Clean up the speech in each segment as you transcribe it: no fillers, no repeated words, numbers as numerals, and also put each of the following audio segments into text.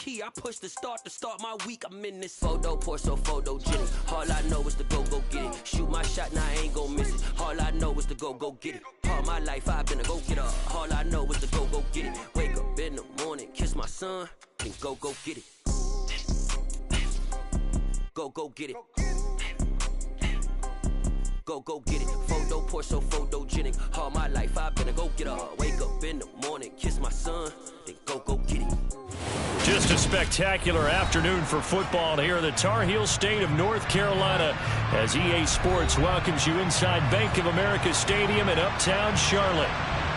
key. I push the start to start my week. I'm in this photo, pour so photogenic. All I know is to go get it. Shoot my shot, now I ain't gon' miss it. All I know is to go get it. All my life I've been a go-getter. All I know is to go get it. Wake up in the morning, kiss my son, then go get it. Go get it. Go get it. Photo, pour so photogenic. All my life I've been a go-getter. Wake up in the morning, kiss my son, then go get it. Just a spectacular afternoon for football here in the Tar Heel state of North Carolina as EA Sports welcomes you inside Bank of America Stadium in Uptown Charlotte.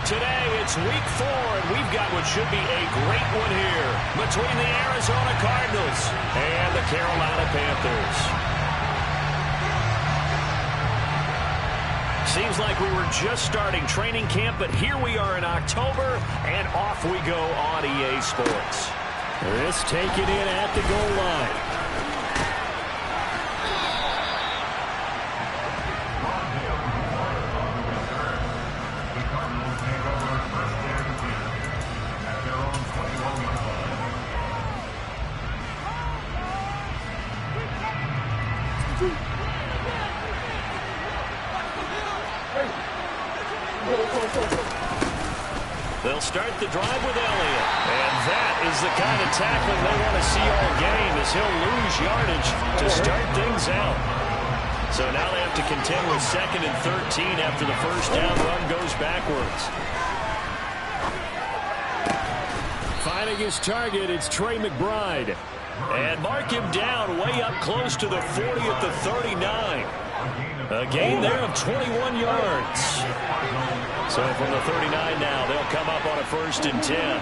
Today it's week 4 and we've got what should be a great one here between the Arizona Cardinals and the Carolina Panthers. Seems like we were just starting training camp, but here we are in October, and off we go on EA Sports. This taken in at the goal line. They'll start the drive with Elliott. And that is the kind of tackling they want to see all game as he'll lose yardage to start things out. So now they have to contend with 2nd and 13 after the first down run goes backwards. Finding his target, it's Trey McBride. And mark him down way up close to the 40 at the 39. A gain there of 21 yards. So from the 39 now, they'll come up on a 1st and 10.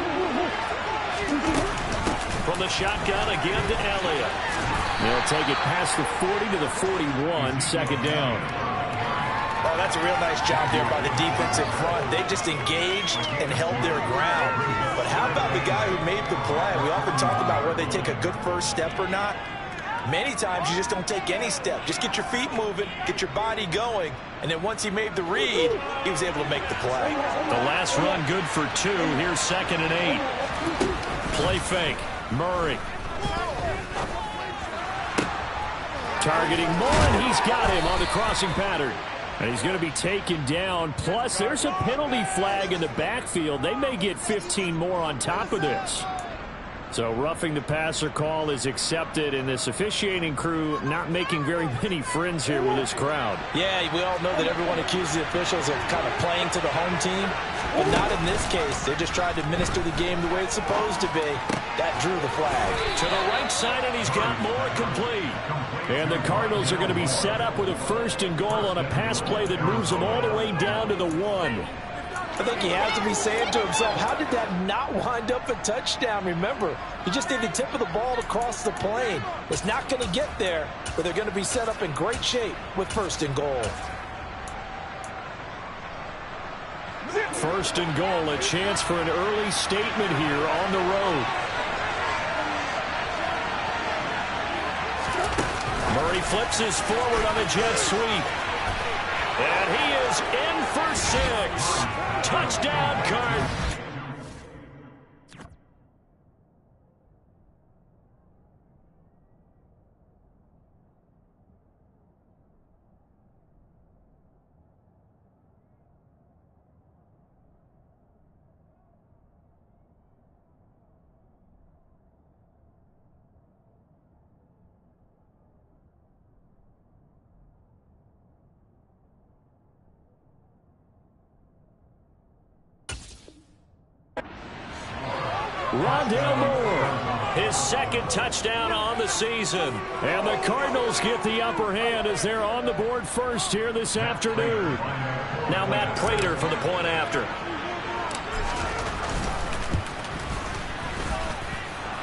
From the shotgun again to Elliott. They'll take it past the 40 to the 41, 2nd down. Oh, that's a real nice job there by the defense in front. They just engaged and held their ground. But how about the guy who made the play? We often talk about whether they take a good first step or not. Many times you just don't take any step. Just get your feet moving, get your body going, and then once he made the read, he was able to make the play. The last run good for 2. Here's 2nd and 8. Play fake. Murray. Targeting Moore, and he's got him on the crossing pattern. And he's going to be taken down. Plus, there's a penalty flag in the backfield. They may get 15 more on top of this. So roughing the passer call is accepted, and this officiating crew not making very many friends here with this crowd. Yeah, we all know that everyone accuses the officials of kind of playing to the home team, but not in this case. They're just trying to administer the game the way it's supposed to be. That drew the flag. To the right side, and he's got Moore complete. And the Cardinals are going to be set up with a 1st and goal on a pass play that moves them all the way down to the 1. I think he has to be saying to himself, how did that not wind up a touchdown? Remember, he just did the tip of the ball to cross the plane. It's not going to get there, but they're going to be set up in great shape with 1st and goal. 1st and goal, a chance for an early statement here on the road. Murray flips his forward on a jet sweep. And he is in for 6. Touchdown, Cardinals. Rondale Moore, his 2nd touchdown on the season. And the Cardinals get the upper hand as they're on the board first here this afternoon. Now Matt Prater for the point after.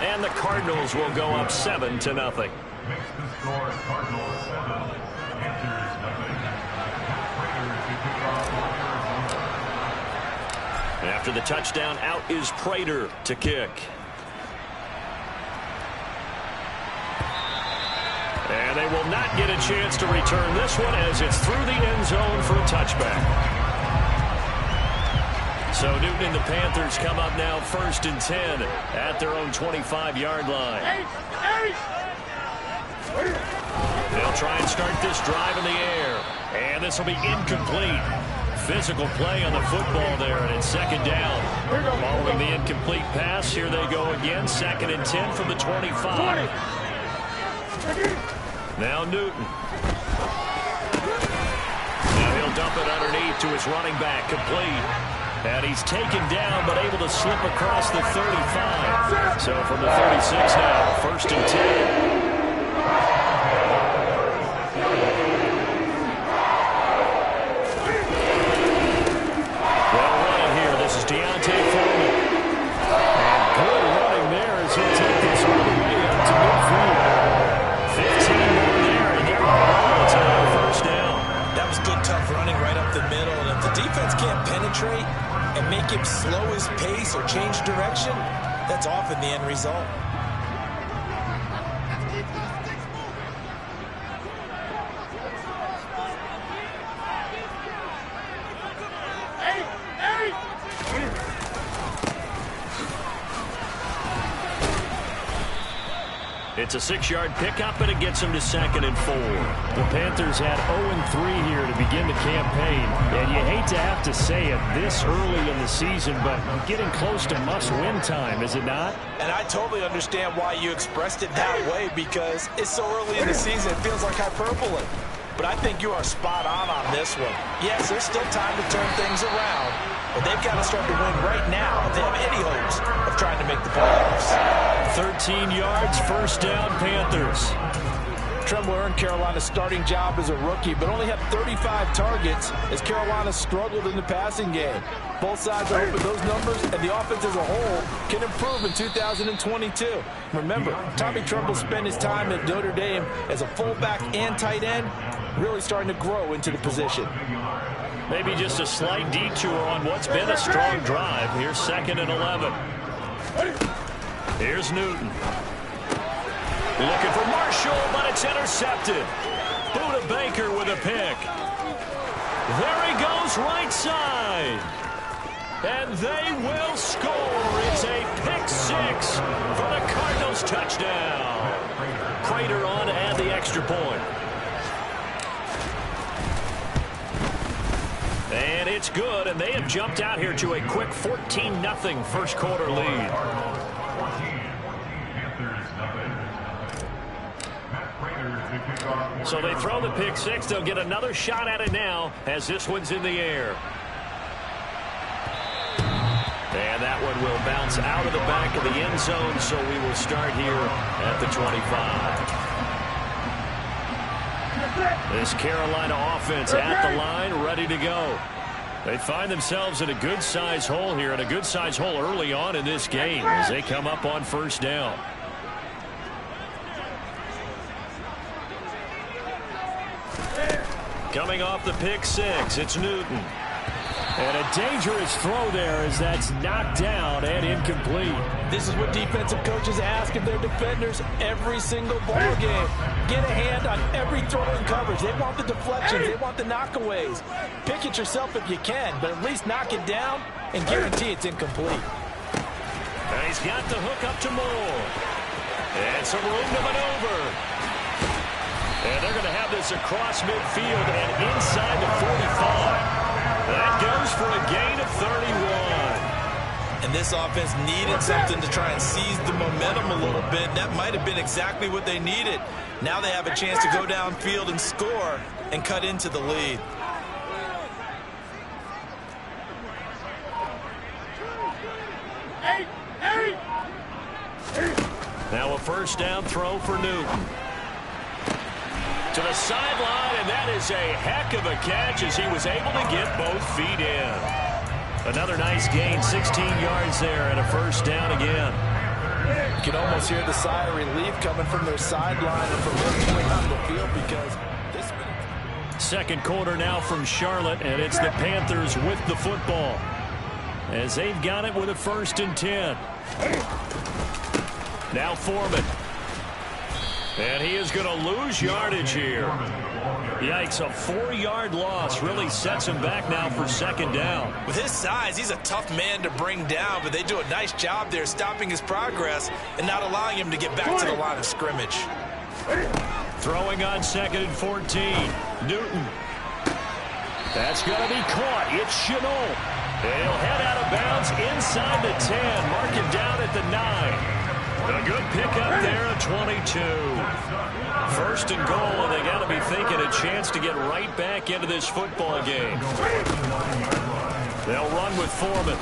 And the Cardinals will go up 7-0. Makes the score Cardinals 7, Panthers nothing. After the touchdown, out is Prater to kick. And they will not get a chance to return this one as it's through the end zone for a touchback. So Newton and the Panthers come up now 1st and 10 at their own 25-yard line. They'll try and start this drive in the air. And this will be incomplete. Physical play on the football there, and it's 2nd down. Following the incomplete pass, here they go again. 2nd and 10 from the 25. Now Newton. Now he'll dump it underneath to his running back, complete. And he's taken down, but able to slip across the 35. So from the 36 now, 1st and 10. Deontay Foreman. And good running there as he'll take this all the way up to midfield. 15 more there, and they're all it's another 1st down. That was good, tough running right up the middle. And if the defense can't penetrate and make him slow his pace or change direction, that's often the end result. It's a 6-yard pickup, and it gets them to 2nd and 4. The Panthers had 0-3 here to begin the campaign. And you hate to have to say it this early in the season, but getting close to must-win time, is it not? And I totally understand why you expressed it that way, because it's so early in the season, it feels like hyperbole. But I think you are spot on this one. Yes, there's still time to turn things around, but they've got to start to win right now if they have any hopes of trying to make the playoffs. 13 yards, 1st down, Panthers. Tremble earned Carolina's starting job as a rookie, but only had 35 targets as Carolina struggled in the passing game. Both sides are hoping those numbers and the offense as a whole can improve in 2022. Remember, Tommy Tremble spent his time at Notre Dame as a fullback and tight end, really starting to grow into the position. Maybe just a slight detour on what's been a strong drive. Here's 2nd and 11. Here's Newton. Looking for Marshall, but it's intercepted. Buda Baker with a pick. There he goes, right side. And they will score. It's a pick 6 for the Cardinals touchdown. Prater on to add the extra point. And it's good, and they have jumped out here to a quick 14-0 first quarter lead. So they throw the pick 6. They'll get another shot at it now as this one's in the air. And that one will bounce out of the back of the end zone, so we will start here at the 25. This Carolina offense at the line, ready to go. They find themselves in a good-sized hole here, and a good-sized hole early on in this game as they come up on 1st down. Coming off the pick 6, it's Newton. And a dangerous throw there as that's knocked down and incomplete. This is what defensive coaches ask of their defenders every single ball game. Get a hand on every throw in coverage. They want the deflections. They want the knockaways. Pick it yourself if you can, but at least knock it down and guarantee it's incomplete. And he's got the hook up to Moore. And some room to maneuver. And they're going to have this across midfield and inside the 45. That goes for a gain of 31. And this offense needed something to try and seize the momentum a little bit. That might have been exactly what they needed. Now they have a chance to go downfield and score and cut into the lead. Now a 1st down throw for Newton. To the sideline, and that is a heck of a catch as he was able to get both feet in. Another nice gain, 16 yards there, and a 1st down again. You can almost hear the sigh of relief coming from their sideline and from their way on the field because this minute. 2nd quarter now from Charlotte, and it's the Panthers with the football as they've got it with a 1st and 10. Now Foreman. And he is going to lose yardage here. Yikes, a 4-yard loss really sets him back now for second down. With his size, he's a tough man to bring down, but they do a nice job there stopping his progress and not allowing him to get back to the line of scrimmage. Throwing on 2nd and 14. Newton. That's going to be caught. It's Shenault. And he'll head out of bounds inside the 10. Mark him down at the 9. A good pickup there at 22. 1st and goal, and they got to be thinking a chance to get right back into this football game. They'll run with Foreman.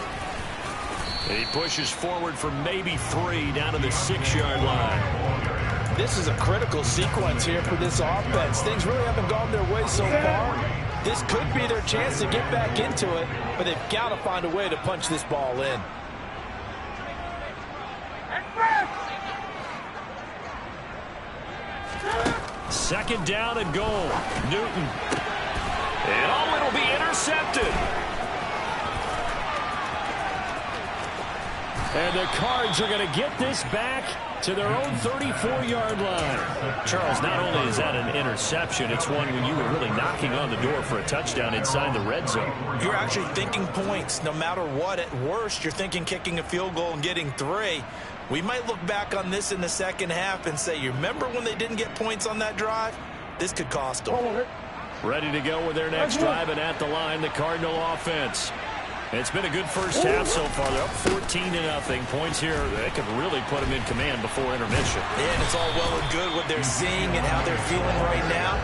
He pushes forward for maybe 3 down to the 6-yard line. This is a critical sequence here for this offense. Things really haven't gone their way so far. This could be their chance to get back into it, but they've got to find a way to punch this ball in. Second down and goal. Newton. And it'll be intercepted. And the Cards are going to get this back to their own 34-yard line. Charles, not only is that an interception, it's one when you were really knocking on the door for a touchdown inside the red zone. You're actually thinking points no matter what. At worst, you're thinking kicking a field goal and getting 3. We might look back on this in the second half and say, you remember when they didn't get points on that drive? This could cost them. Ready to go with their next drive, and at the line, the Cardinal offense. It's been a good first half so far. They're up 14-0. Points here, they could really put them in command before intermission. Yeah, and it's all well and good what they're seeing and how they're feeling right now.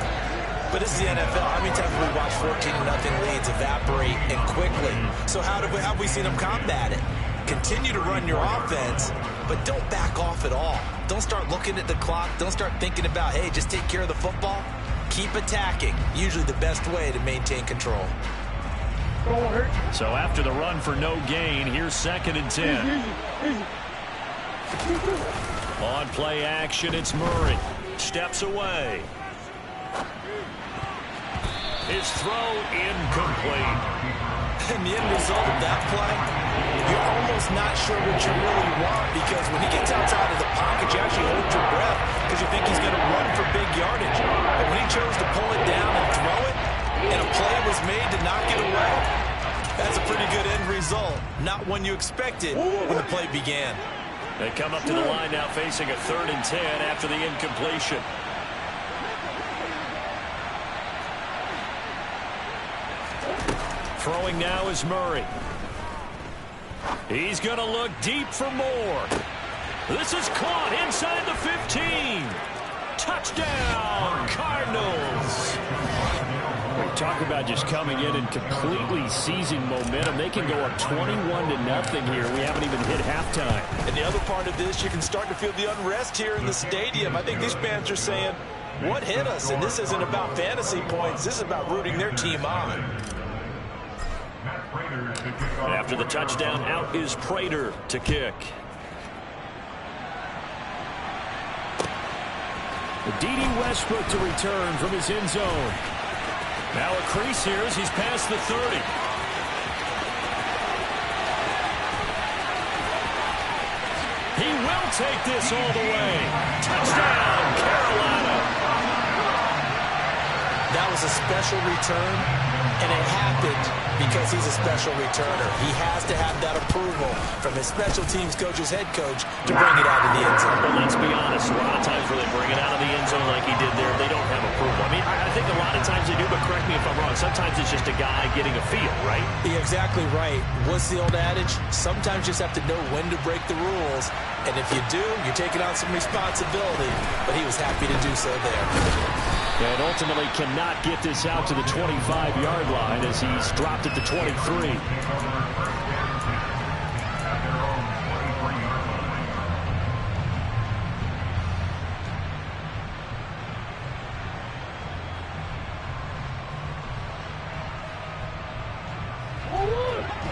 But this is the NFL. How many times have we watched 14-0 leads evaporate and quickly? So how have we seen them combat it? Continue to run your offense, but don't back off at all. Don't start looking at the clock. Don't start thinking about, hey, just take care of the football. Keep attacking. Usually the best way to maintain control. So after the run for no gain, here's 2nd and 10. On play action, it's Murray. Steps away. His throw incomplete. And the end result of that play, you're almost not sure what you really want, because when he gets outside of the pocket, you actually hold your breath because you think he's going to run for big yardage. But when he chose to pull it down and throw it, and a play was made to knock it away, that's a pretty good end result. Not one you expected when the play began. They come up to the line now facing a 3rd and 10 after the incompletion. Throwing now is Murray. He's going to look deep for more. This is caught inside the 15. Touchdown, Cardinals. We talk about just coming in and completely seizing momentum. They can go up 21-0 here. We haven't even hit halftime. And the other part of this, you can start to feel the unrest here in the stadium. I think these fans are saying, what hit us? And this isn't about fantasy points. This is about rooting their team on. After the touchdown, out is Prater to kick. D.D. Westbrook to return from his end zone. Now a crease here as he's past the 30. He will take this all the way. Touchdown, Carolina. That was a special return, and it happened because he's a special returner. He has to have that approval from his special teams coach's head coach to bring it out of the end zone. But let's be honest, a lot of times when they bring it out of the end zone like he did there, they don't have approval. I mean, I think a lot of times they do, but correct me if I'm wrong. Sometimes it's just a guy getting a feel, right? You're exactly right. What's the old adage? Sometimes you just have to know when to break the rules, and if you do, you're taking on some responsibility. But he was happy to do so there. And ultimately cannot get this out to the 25-yard line as he's dropped at the 23.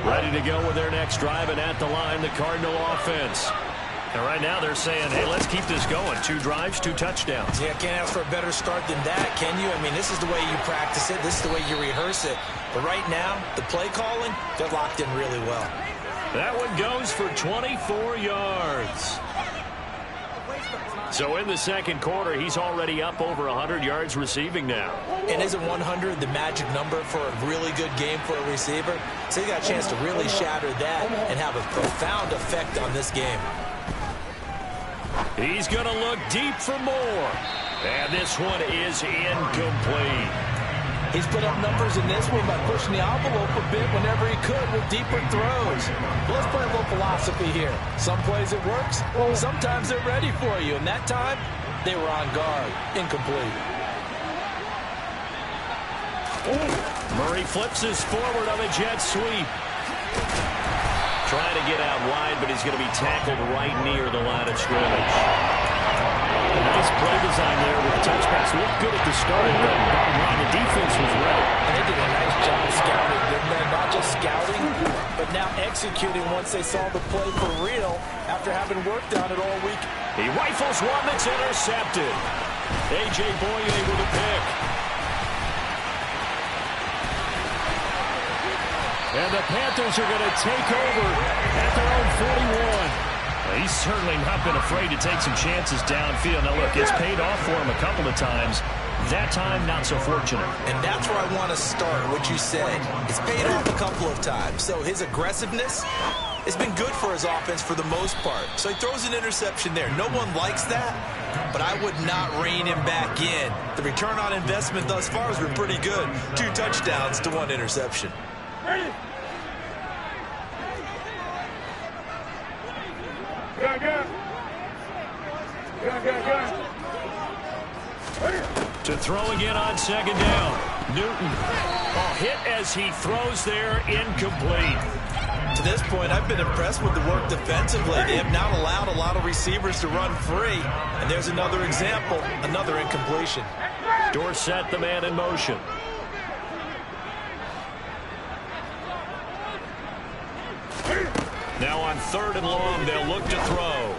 Ready to go with their next drive, and at the line, the Cardinal offense. And right now they're saying, hey, let's keep this going. 2 drives, 2 touchdowns. Yeah, can't ask for a better start than that, can you? I mean, this is the way you practice it. This is the way you rehearse it. But right now, the play calling, they're locked in really well. That one goes for 24 yards. So in the second quarter, he's already up over 100 yards receiving now. And isn't 100 the magic number for a really good game for a receiver? So he got a chance to really shatter that and have a profound effect on this game. He's going to look deep for more. And this one is incomplete. He's put up numbers in this one by pushing the envelope a bit whenever he could with deeper throws. But let's play a little philosophy here. Some plays it works, sometimes they're ready for you. And that time, they were on guard. Incomplete. Murray flips his forward on a jet sweep. Trying to get out wide, but he's going to be tackled right near the line of scrimmage. Nice play design there with the touchbacks. Looked good at the start, but bottom line, the defense was ready. And they did a nice job scouting, didn't they? Not just scouting, but now executing once they saw the play for real after having worked on it all week. He rifles one that's intercepted. A.J. Boye with a pick. And the Panthers are going to take over at their own 41. He's certainly not been afraid to take some chances downfield. Now, look, it's paid off for him a couple of times. That time, not so fortunate. And that's where I want to start, what you said. It's paid off a couple of times. So his aggressiveness has been good for his offense for the most part. So he throws an interception there. No one likes that, but I would not rein him back in. The return on investment thus far has been pretty good. 2 touchdowns to 1 interception. Ready? Go. To throw again on second down. Newton. Hit as he throws there, incomplete. To this point, I've been impressed with the work defensively. They have not allowed a lot of receivers to run free. And there's another example, another incompletion. Dorsett, the man in motion. Now on 3rd and long, they'll look to throw.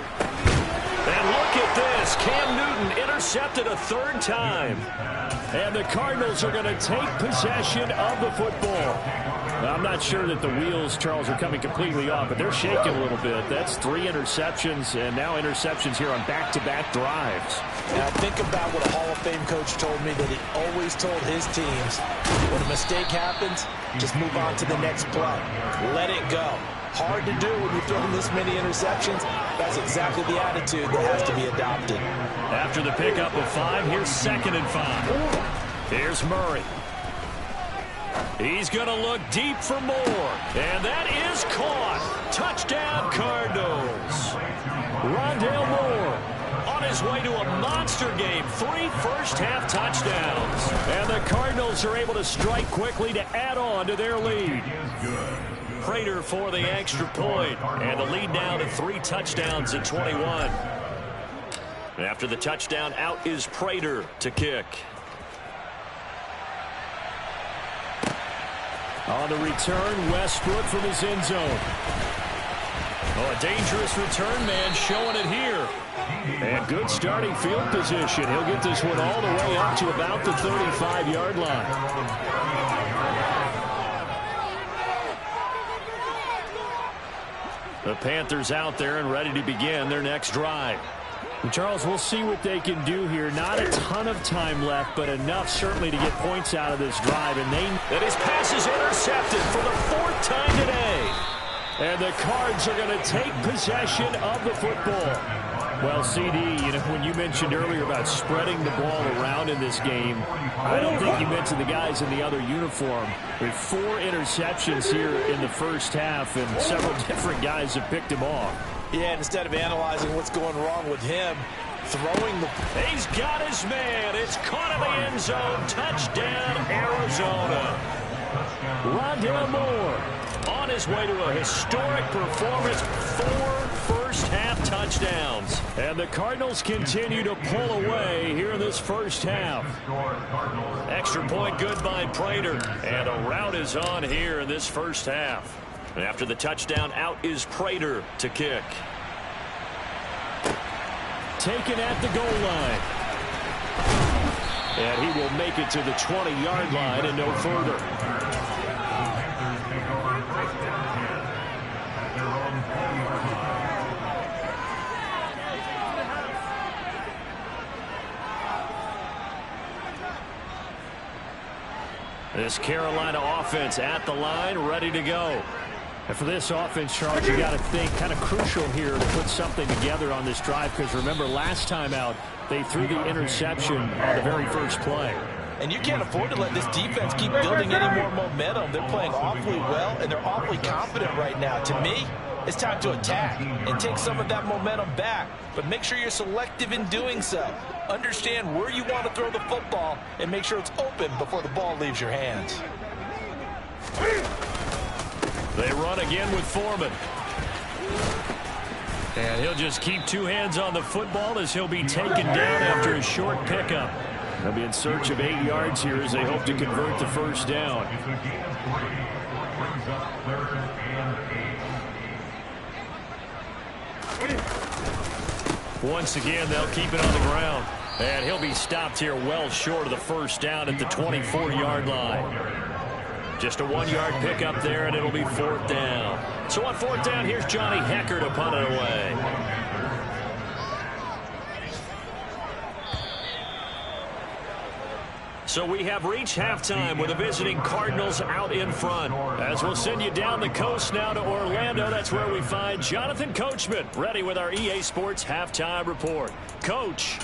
And look at this. Cam Newton intercepted a 3rd time. And the Cardinals are going to take possession of the football. I'm not sure that the wheels, Charles, are coming completely off, but they're shaking a little bit. That's 3 interceptions, and now interceptions here on back-to-back drives. Now think about what a Hall of Fame coach told me, that he always told his teams, when a mistake happens, just move on to the next play. Let it go. Hard to do when you're throwing this many interceptions. That's exactly the attitude that has to be adopted. After the pickup of 5, here's 2nd and 5. Here's Murray. He's going to look deep for more. And that is caught. Touchdown, Cardinals. Rondale Moore on his way to a monster game. 3 first-half touchdowns. And the Cardinals are able to strike quickly to add on to their lead. Prater for the extra point. And the lead now to 3 touchdowns at 21. After the touchdown, out is Prater to kick. On the return, Westbrook from his end zone. A dangerous return man showing it here. And good starting field position. He'll get this one all the way up to about the 35-yard line. The Panthers out there and ready to begin their next drive. And Charles, we'll see what they can do here. Not a ton of time left, but enough certainly to get points out of this drive. And his pass is intercepted for the 4th time today. And the Cards are going to take possession of the football. Well, CD, when you mentioned earlier about spreading the ball around in this game, I don't think you mentioned the guys in the other uniform. With 4 interceptions here in the first half, and several different guys have picked him off. Yeah, and instead of analyzing what's going wrong with him, throwing the... He's got his man. It's caught in the end zone. Touchdown, Arizona. Rondale Moore on his way to a historic performance. 4 first-half touchdowns. And the Cardinals continue to pull away here in this first half. Extra point good by Prater. And a rout is on here in this first half. And after the touchdown, out is Prater to kick. Taken at the goal line. And he will make it to the 20-yard line and no further. This Carolina offense at the line, ready to go. And for this offense, Charles, you got to think kind of crucial here to put something together on this drive, because remember, last time out, they threw the interception on the very first play. And you can't afford to let this defense keep building any more momentum. They're playing awfully well, and they're awfully confident right now. To me, it's time to attack and take some of that momentum back. But make sure you're selective in doing so. Understand where you want to throw the football and make sure it's open before the ball leaves your hands. They run again with Foreman. And he'll just keep two hands on the football as he'll be taken down after a short pickup. They'll be in search of 8 yards here as they hope to convert the first down. It's a gain of 3, which brings up 3rd and 8. Once again, they'll keep it on the ground. And he'll be stopped here well short of the first down at the 24-yard line. Just a 1-yard pickup there, and it'll be 4th down. So on 4th down, here's Johnny Hekker to punt it away. So we have reached halftime with the visiting Cardinals out in front. As we'll send you down the coast now to Orlando, that's where we find Jonathan Coachman ready with our EA Sports Halftime Report. Coach.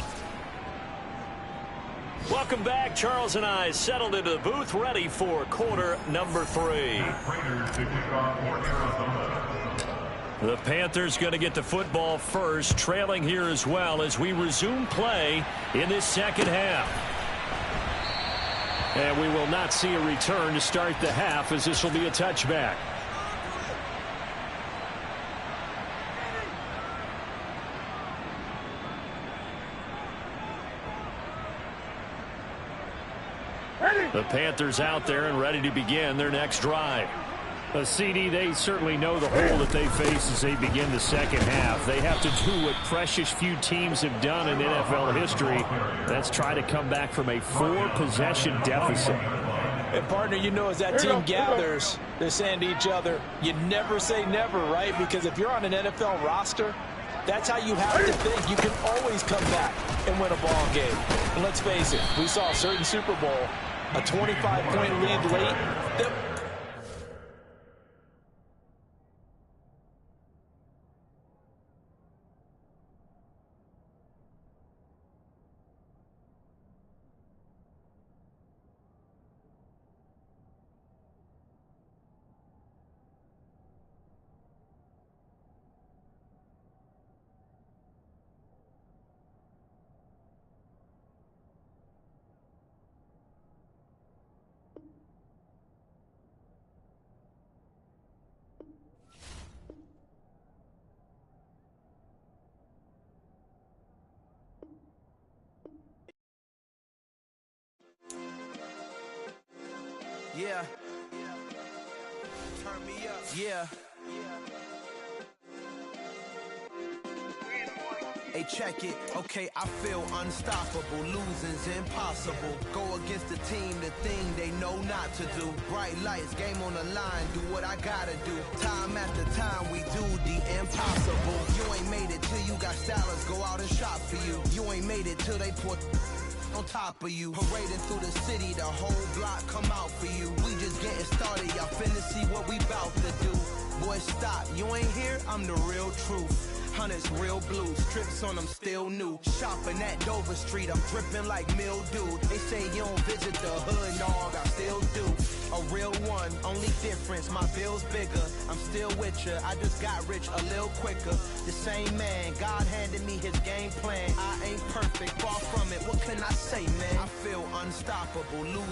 Welcome back. Charles and I settled into the booth, ready for quarter number 3. Raiders to kick off for Arizona. The Panthers going to get the football first, trailing here as well as we resume play in this second half. And we will not see a return to start the half, as this will be a touchback. The Panthers out there and ready to begin their next drive. CD, they certainly know the hole that they face as they begin the second half. They have to do what precious few teams have done in NFL history. That's try to come back from a 4-possession deficit. And, partner, you know, as that team gathers, they're saying to each other, you never say never, right? Because if you're on an NFL roster, that's how you have to think. You can always come back and win a ball game. And let's face it, we saw a certain Super Bowl, a 25-point lead late. Yeah. Turn me up. Yeah. Hey, check it. Okay, I feel unstoppable. Losing's impossible. Go against the team, the thing they know not to do. Bright lights, game on the line. Do what I gotta do. Time after time, we do the impossible. You ain't made it till you got stylists go out and shop for you. You ain't made it till they put on top of you. Parading through the city, the whole block come out for you. We just getting started, y'all finna see what we bout to do. Boy, stop, you ain't here, I'm the real truth. Hunters, real blue, strips on them still new. Shopping at Dover Street, I'm dripping like mildew. They say you don't visit the hood, dog, I still do. A real one, only difference, my bill's bigger. I'm still with ya, I just got rich a little quicker. The same man, God handed me his game plan. I ain't perfect, far from it, what can I say, man? I feel unstoppable,